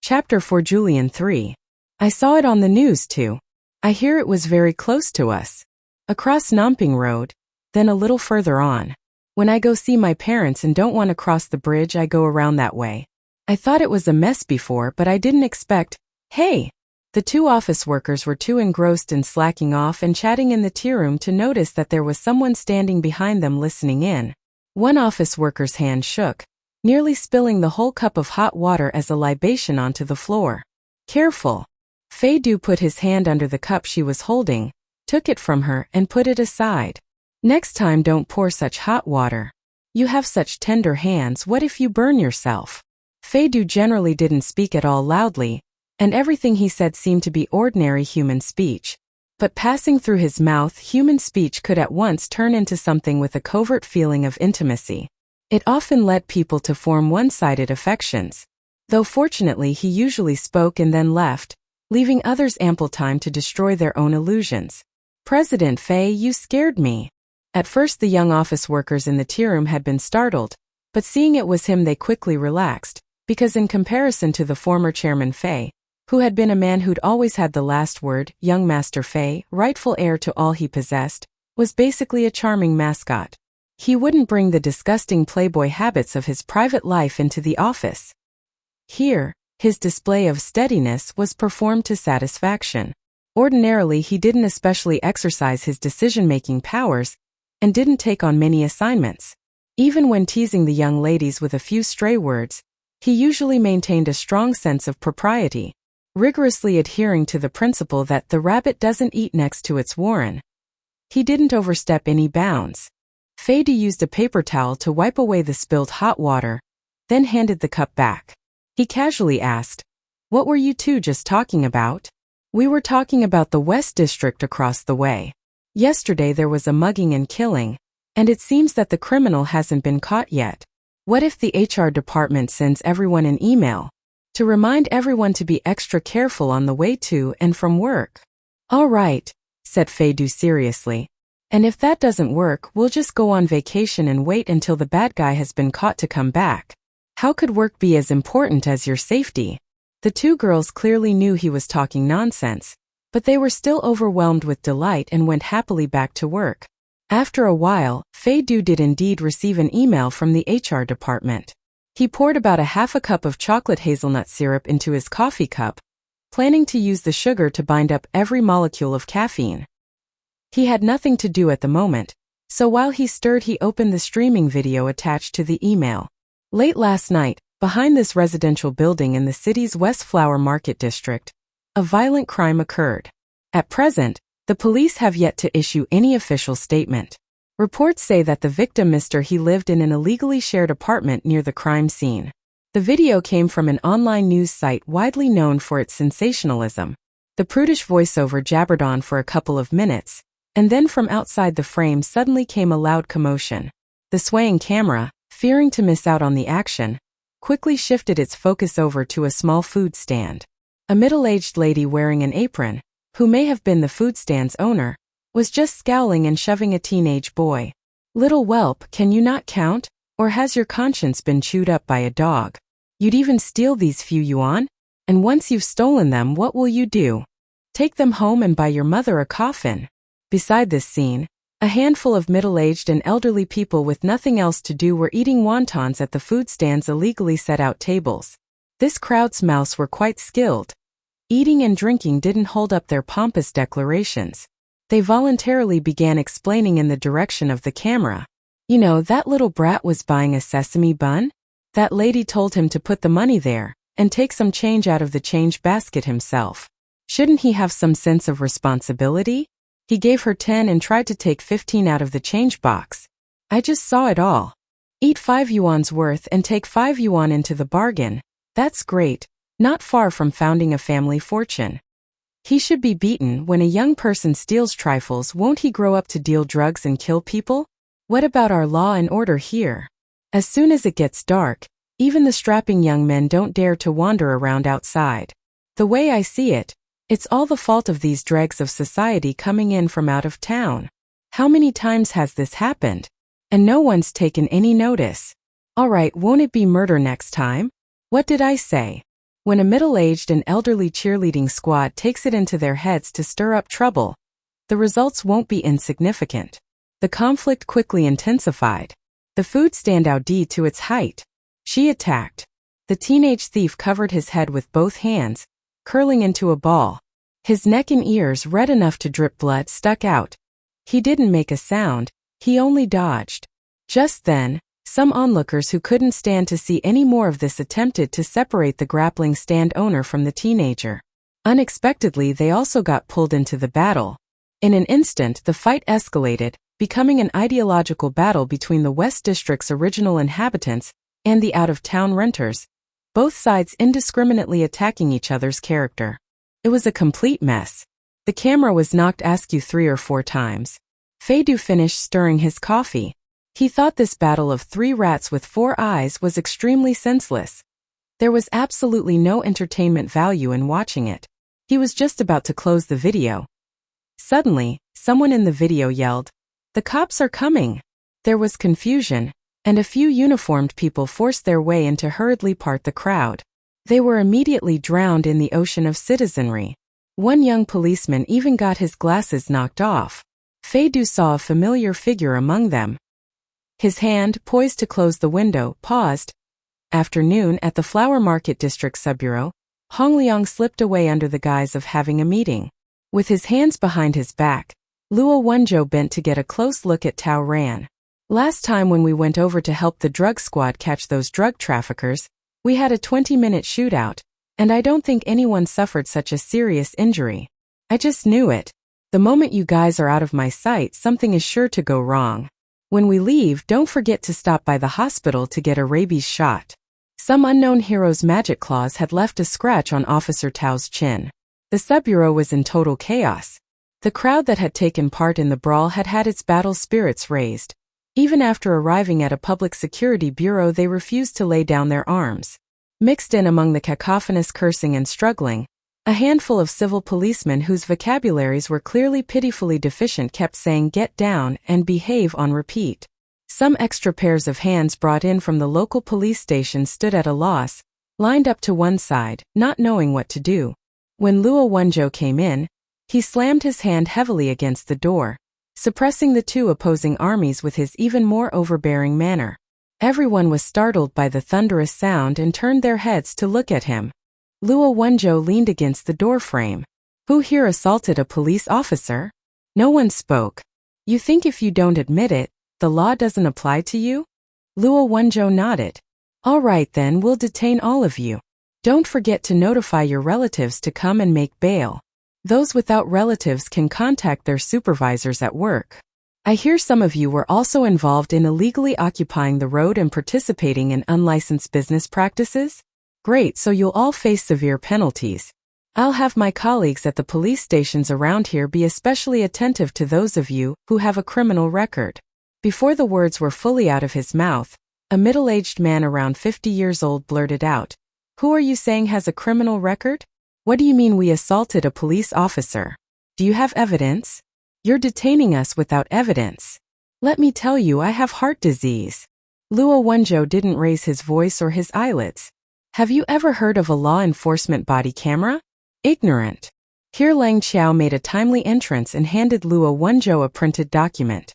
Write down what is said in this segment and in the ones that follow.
Chapter 4 Julian 3. I saw it on the news too. I hear it was very close to us. Across Namping Road, then a little further on. When I go see my parents and don't want to cross the bridge, I go around that way. I thought it was a mess before, but I didn't expect. Hey! The two office workers were too engrossed in slacking off and chatting in the tea room to notice that there was someone standing behind them listening in. One office worker's hand shook, nearly spilling the whole cup of hot water as a libation onto the floor. Careful! ZhouDu put his hand under the cup she was holding, took it from her and put it aside. Next time don't pour such hot water. You have such tender hands, what if you burn yourself? ZhouDu generally didn't speak at all loudly, and everything he said seemed to be ordinary human speech. But passing through his mouth, human speech could at once turn into something with a covert feeling of intimacy. It often led people to form one-sided affections. Though fortunately he usually spoke and then left, leaving others ample time to destroy their own illusions. President Fei, you scared me. At first the young office workers in the tea room had been startled, but seeing it was him they quickly relaxed, because in comparison to the former chairman Fei, who had been a man who'd always had the last word, young Master Fei, rightful heir to all he possessed, was basically a charming mascot. He wouldn't bring the disgusting playboy habits of his private life into the office. Here, his display of steadiness was performed to satisfaction. Ordinarily he didn't especially exercise his decision-making powers, and didn't take on many assignments. Even when teasing the young ladies with a few stray words, he usually maintained a strong sense of propriety, rigorously adhering to the principle that the rabbit doesn't eat next to its warren. He didn't overstep any bounds. ZhouDu used a paper towel to wipe away the spilled hot water, then handed the cup back. He casually asked, "What were you two just talking about?" "We were talking about the West District across the way. Yesterday there was a mugging and killing, and it seems that the criminal hasn't been caught yet. What if the HR department sends everyone an email to remind everyone to be extra careful on the way to and from work?" "All right," said ZhouDu seriously. "And if that doesn't work, we'll just go on vacation and wait until the bad guy has been caught to come back. How could work be as important as your safety?" The two girls clearly knew he was talking nonsense, but they were still overwhelmed with delight and went happily back to work. After a while, ZhouDu did indeed receive an email from the HR department. He poured about a half a cup of chocolate hazelnut syrup into his coffee cup, planning to use the sugar to bind up every molecule of caffeine. He had nothing to do at the moment, so while he stirred he opened the streaming video attached to the email. Late last night, behind this residential building in the city's West Flower Market district, a violent crime occurred. At present, the police have yet to issue any official statement. Reports say that the victim he lived in an illegally shared apartment near the crime scene. The video came from an online news site widely known for its sensationalism. The prudish voiceover jabbered on for a couple of minutes, and then from outside the frame suddenly came a loud commotion. The swaying camera, fearing to miss out on the action, quickly shifted its focus over to a small food stand. A middle-aged lady wearing an apron, who may have been the food stand's owner, was just scowling and shoving a teenage boy. "Little whelp, can you not count? Or has your conscience been chewed up by a dog? You'd even steal these few yuan? And once you've stolen them, what will you do? Take them home and buy your mother a coffin?" Beside this scene, a handful of middle-aged and elderly people with nothing else to do were eating wontons at the food stand's illegally set out tables. This crowd's mouths were quite skilled. Eating and drinking didn't hold up their pompous declarations. They voluntarily began explaining in the direction of the camera. "You know, that little brat was buying a sesame bun? That lady told him to put the money there, and take some change out of the change basket himself. Shouldn't he have some sense of responsibility? He gave her 10 and tried to take 15 out of the change box. I just saw it all. Eat 5 yuan's worth and take 5 yuan into the bargain. That's great, not far from founding a family fortune. He should be beaten. When a young person steals trifles, won't he grow up to deal drugs and kill people? What about our law and order here? As soon as it gets dark, even the strapping young men don't dare to wander around outside. The way I see it, it's all the fault of these dregs of society coming in from out of town. How many times has this happened? And no one's taken any notice. All right, won't it be murder next time? What did I say? When a middle-aged and elderly cheerleading squad takes it into their heads to stir up trouble, the results won't be insignificant. The conflict quickly intensified. The food standout to its height. She attacked. The teenage thief covered his head with both hands, curling into a ball. His neck and ears, red enough to drip blood, stuck out. He didn't make a sound, he only dodged. Just then, some onlookers who couldn't stand to see any more of this attempted to separate the grappling stand owner from the teenager. Unexpectedly, they also got pulled into the battle. In an instant, the fight escalated, becoming an ideological battle between the West District's original inhabitants and the out-of-town renters, both sides indiscriminately attacking each other's character. It was a complete mess. The camera was knocked askew 3 or 4 times. ZhouDu finished stirring his coffee. He thought this battle of 3 rats with 4 eyes was extremely senseless. There was absolutely no entertainment value in watching it. He was just about to close the video. Suddenly, someone in the video yelled, "The cops are coming!" There was confusion, and a few uniformed people forced their way in to hurriedly part the crowd. They were immediately drowned in the ocean of citizenry. One young policeman even got his glasses knocked off. ZhouDu saw a familiar figure among them. His hand, poised to close the window, paused. Afternoon at the Flower Market District Subbureau, Hong Liang slipped away under the guise of having a meeting. With his hands behind his back, Luo Wenzhou bent to get a close look at Tao Ran. Last time when we went over to help the drug squad catch those drug traffickers, we had a 20-minute shootout, and I don't think anyone suffered such a serious injury. I just knew it. The moment you guys are out of my sight, something is sure to go wrong. When we leave, don't forget to stop by the hospital to get a rabies shot. Some unknown hero's magic claws had left a scratch on Officer Tao's chin. The sub-bureau was in total chaos. The crowd that had taken part in the brawl had had its battle spirits raised. Even after arriving at a public security bureau, they refused to lay down their arms. Mixed in among the cacophonous cursing and struggling, a handful of civil policemen whose vocabularies were clearly pitifully deficient kept saying "get down" and "behave" on repeat. Some extra pairs of hands brought in from the local police station stood at a loss, lined up to one side, not knowing what to do. When Luo Wenzhou came in, he slammed his hand heavily against the door, suppressing the 2 opposing armies with his even more overbearing manner. Everyone was startled by the thunderous sound and turned their heads to look at him. Luo Wenzhou leaned against the doorframe. "Who here assaulted a police officer?" No one spoke. "You think if you don't admit it, the law doesn't apply to you?" Luo Wenzhou nodded. "All right then, we'll detain all of you. Don't forget to notify your relatives to come and make bail. Those without relatives can contact their supervisors at work. I hear some of you were also involved in illegally occupying the road and participating in unlicensed business practices? Great, so you'll all face severe penalties. I'll have my colleagues at the police stations around here be especially attentive to those of you who have a criminal record." Before the words were fully out of his mouth, a middle-aged man around 50 years old blurted out, "Who are you saying has a criminal record? What do you mean we assaulted a police officer? Do you have evidence? You're detaining us without evidence. Let me tell you, I have heart disease." Luo Wenzhou didn't raise his voice or his eyelids. "Have you ever heard of a law enforcement body camera? Ignorant." Here Lang Qiao made a timely entrance and handed Luo Wenzhou a printed document.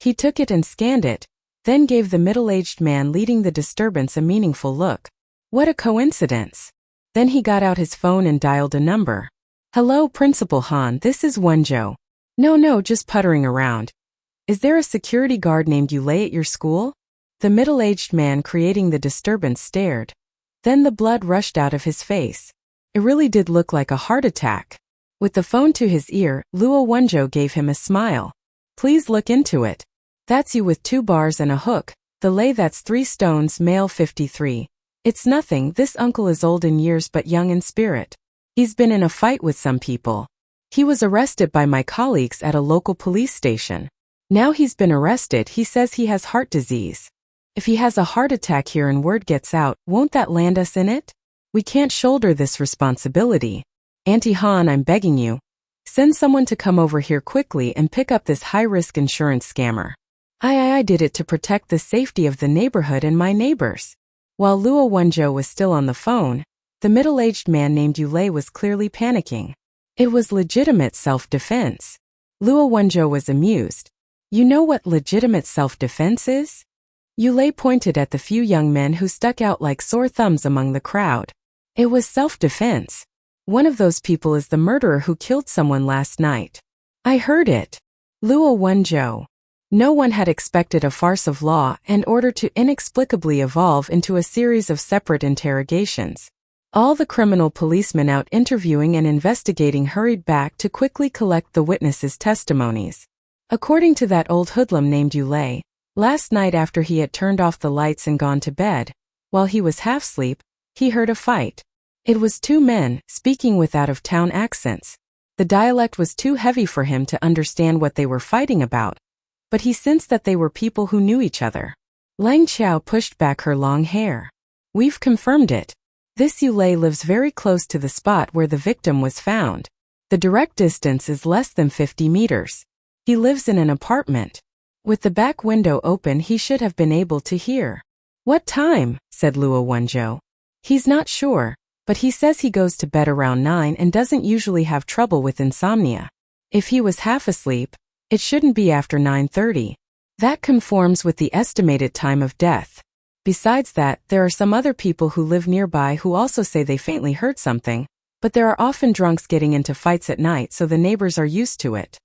He took it and scanned it, then gave the middle-aged man leading the disturbance a meaningful look. What a coincidence. Then he got out his phone and dialed a number. "Hello, Principal Han, this is Wenzhou." No, just puttering around. "Is there a security guard named Yulei at your school?" The middle-aged man creating the disturbance stared. Then the blood rushed out of his face. It really did look like a heart attack. With the phone to his ear, Luo Wenzhou gave him a smile. "Please look into it. That's you with 2 bars and a hook. The lay that's 3 stones, male 53. It's nothing, this uncle is old in years but young in spirit. He's been in a fight with some people. He was arrested by my colleagues at a local police station. Now he's been arrested, he says he has heart disease. If he has a heart attack here and word gets out, won't that land us in it? We can't shoulder this responsibility. Auntie Han, I'm begging you. Send someone to come over here quickly and pick up this high-risk insurance scammer. I did it to protect the safety of the neighborhood and my neighbors." While Luo Wenzhou was still on the phone, The middle-aged man named Yulei was clearly panicking. It was legitimate self-defense. Luo Wenzhou was amused. You know what legitimate self-defense is? Yulei pointed at the few young men who stuck out like sore thumbs among the crowd. It was self-defense. One of those people is the murderer who killed someone last night. I heard it. Luo Wenzhou. No one had expected a farce of law and order to inexplicably evolve into a series of separate interrogations. All the criminal policemen out interviewing and investigating hurried back to quickly collect the witnesses' testimonies. According to that old hoodlum named Yulei, last night after he had turned off the lights and gone to bed, while he was half asleep, he heard a fight. It was two men, speaking with out-of-town accents. The dialect was too heavy for him to understand what they were fighting about, but he sensed that they were people who knew each other. Lang Qiao pushed back her long hair. We've confirmed it. This Yulei lives very close to the spot where the victim was found. The direct distance is less than 50 meters. He lives in an apartment. With the back window open, he should have been able to hear. What time? Said Luo Wenzhou. He's not sure, but he says he goes to bed around 9 and doesn't usually have trouble with insomnia. If he was half asleep, it shouldn't be after 9:30. That conforms with the estimated time of death. Besides that, there are some other people who live nearby who also say they faintly heard something, but there are often drunks getting into fights at night, so the neighbors are used to it.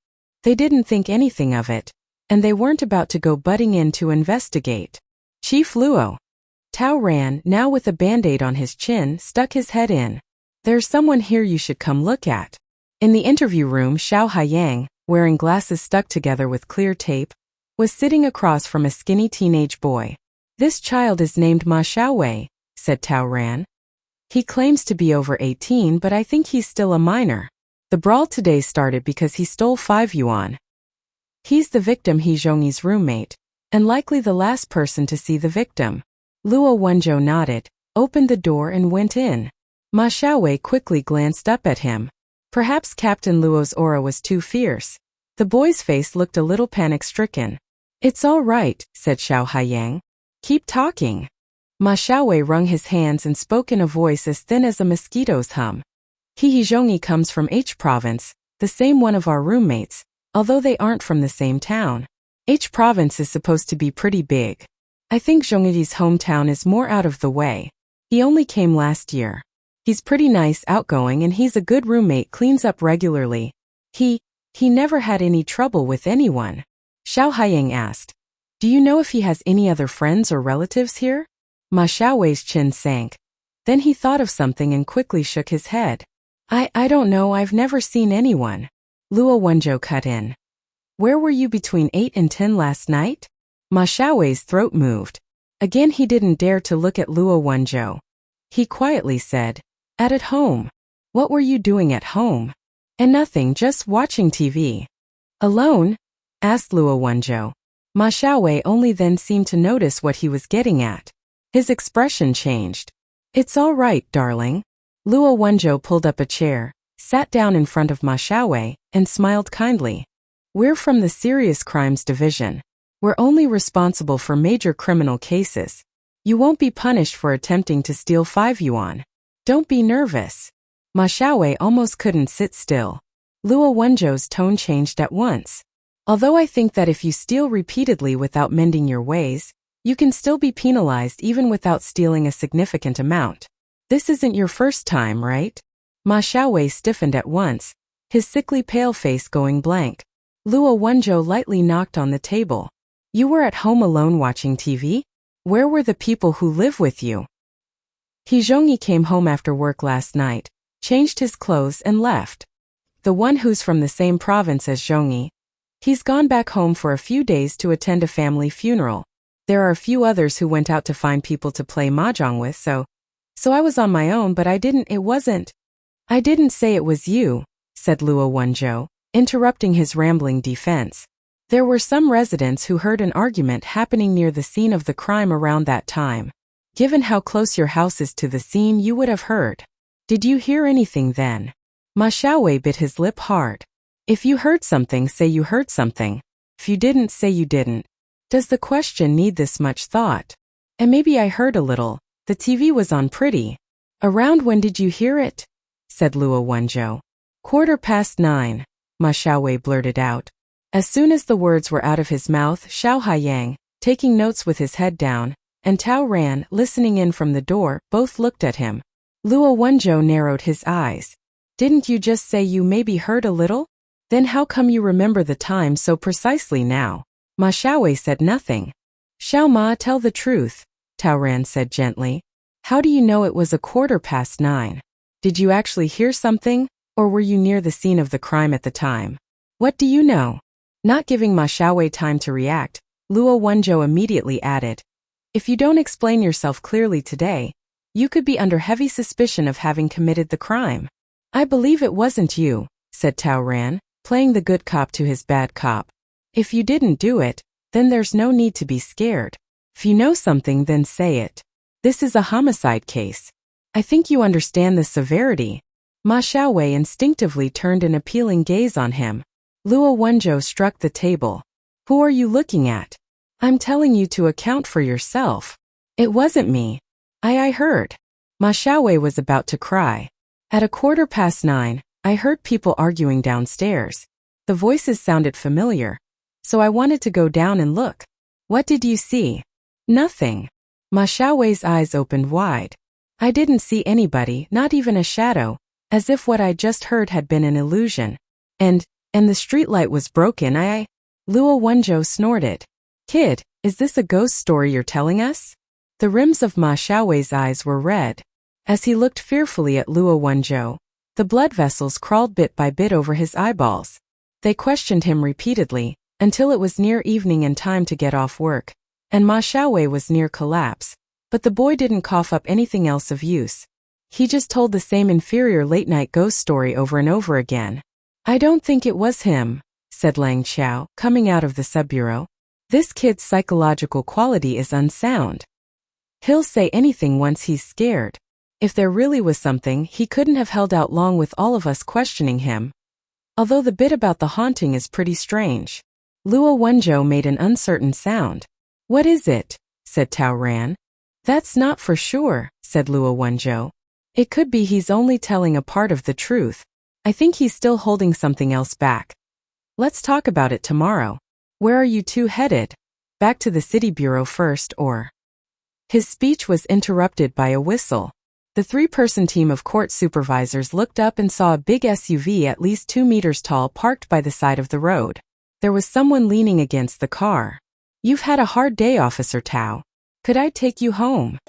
They didn't think anything of it, and they weren't about to go butting in to investigate. Chief Luo. Tao ran, now with a band-aid on his chin, stuck his head in. There's someone here you should come look at. In the interview room, Xiao Haiyang, wearing glasses stuck together with clear tape, was sitting across from a skinny teenage boy. This child is named Ma Xiaowei, said Tao Ran. He claims to be over 18, but I think he's still a minor. The brawl today started because he stole 5 yuan. He's the victim, He Zhongyi's roommate, and likely the last person to see the victim. Luo Wenzhou nodded, opened the door and went in. Ma Xiaowei quickly glanced up at him. Perhaps Captain Luo's aura was too fierce. The boy's face looked a little panic-stricken. It's all right, said Xiao Haiyang. Keep talking. Ma Xiaowei wrung his hands and spoke in a voice as thin as a mosquito's hum. He Zhongyi comes from H province, the same one of our roommates, although they aren't from the same town. H province is supposed to be pretty big. I think Zhongyi's hometown is more out of the way. He only came last year. He's pretty nice, outgoing, and he's a good roommate, cleans up regularly. He never had any trouble with anyone. Xiao Haiyang asked. Do you know if he has any other friends or relatives here? Ma Xiaowei's chin sank. Then he thought of something and quickly shook his head. I don't know, I've never seen anyone. Luo Wenzhou cut in. Where were you between 8 and 10 last night? Ma Xiaowei's throat moved. Again he didn't dare to look at Luo Wenzhou. He quietly said, At home. What were you doing at home? And nothing, just watching TV. Alone? Asked Luo Wenzhou. Ma Xiaowei only then seemed to notice what he was getting at. His expression changed. It's all right, darling. Luo Wenzhou pulled up a chair, sat down in front of Ma Xiaowei, and smiled kindly. We're from the Serious Crimes Division. We're only responsible for major criminal cases. You won't be punished for attempting to steal 5 yuan. Don't be nervous. Ma Xiaowei almost couldn't sit still. Luo Wenzhou's tone changed at once. Although I think that if you steal repeatedly without mending your ways, you can still be penalized even without stealing a significant amount. This isn't your first time, right? Ma Xiaowei stiffened at once, his sickly pale face going blank. Luo Wenzhou lightly knocked on the table. You were at home alone watching TV? Where were the people who live with you? He Zhongyi came home after work last night, changed his clothes and left. The one who's from the same province as Zhongyi. He's gone back home for a few days to attend a family funeral. There are a few others who went out to find people to play mahjong with, so I was on my own, but I didn't say it was you, said Luo Wenzhou, interrupting his rambling defense. There were some residents who heard an argument happening near the scene of the crime around that time. Given how close your house is to the scene, you would have heard. Did you hear anything then? Ma Xiaowei bit his lip hard. If you heard something, say you heard something. If you didn't, say you didn't. Does the question need this much thought? And maybe I heard a little. The TV was on pretty. Around when did you hear it? Said Luo Wenzhou. 9:15, Ma Xiaowei blurted out. As soon as the words were out of his mouth, Xiao Haiyang, taking notes with his head down, and Tao Ran, listening in from the door, both looked at him. Luo Wenzhou narrowed his eyes. Didn't you just say you maybe heard a little? Then how come you remember the time so precisely now? Ma Xiaowei said nothing. Xiao Ma, tell the truth, Tao Ran said gently. How do you know it was 9:15? Did you actually hear something, or were you near the scene of the crime at the time? What do you know? Not giving Ma Xiaowei time to react, Luo Wenzhou immediately added. If you don't explain yourself clearly today, you could be under heavy suspicion of having committed the crime. I believe it wasn't you, said Tao Ran, playing the good cop to his bad cop. If you didn't do it, then there's no need to be scared. If you know something, then say it. This is a homicide case. I think you understand the severity. Ma Xiaowei instinctively turned an appealing gaze on him. Luo Wenzhou struck the table. Who are you looking at? I'm telling you to account for yourself. It wasn't me. I heard. Ma Xiaowei was about to cry. At 9:15, I heard people arguing downstairs. The voices sounded familiar, so I wanted to go down and look. What did you see? Nothing. Ma Xiaowei's eyes opened wide. I didn't see anybody, not even a shadow, as if what I just heard had been an illusion. And the streetlight was broken. Luo Wenzhou snorted. Kid, is this a ghost story you're telling us? The rims of Ma Xiaowei's eyes were red. As he looked fearfully at Luo Wenzhou, the blood vessels crawled bit by bit over his eyeballs. They questioned him repeatedly, until it was near evening and time to get off work, and Ma Xiaowei was near collapse, but the boy didn't cough up anything else of use. He just told the same inferior late-night ghost story over and over again. I don't think it was him, said Lang Qiao, coming out of the sub-bureau. This kid's psychological quality is unsound. He'll say anything once he's scared. If there really was something, he couldn't have held out long with all of us questioning him. Although the bit about the haunting is pretty strange. Luo Wenzhou made an uncertain sound. What is it? Said Tao Ran. That's not for sure, said Luo Wenzhou. It could be he's only telling a part of the truth. I think he's still holding something else back. Let's talk about it tomorrow. Where are you two headed? Back to the city bureau first, or? His speech was interrupted by a whistle. The three-person team of court supervisors looked up and saw a big SUV at least 2 meters tall parked by the side of the road. There was someone leaning against the car. You've had a hard day, Officer Tao. Could I take you home?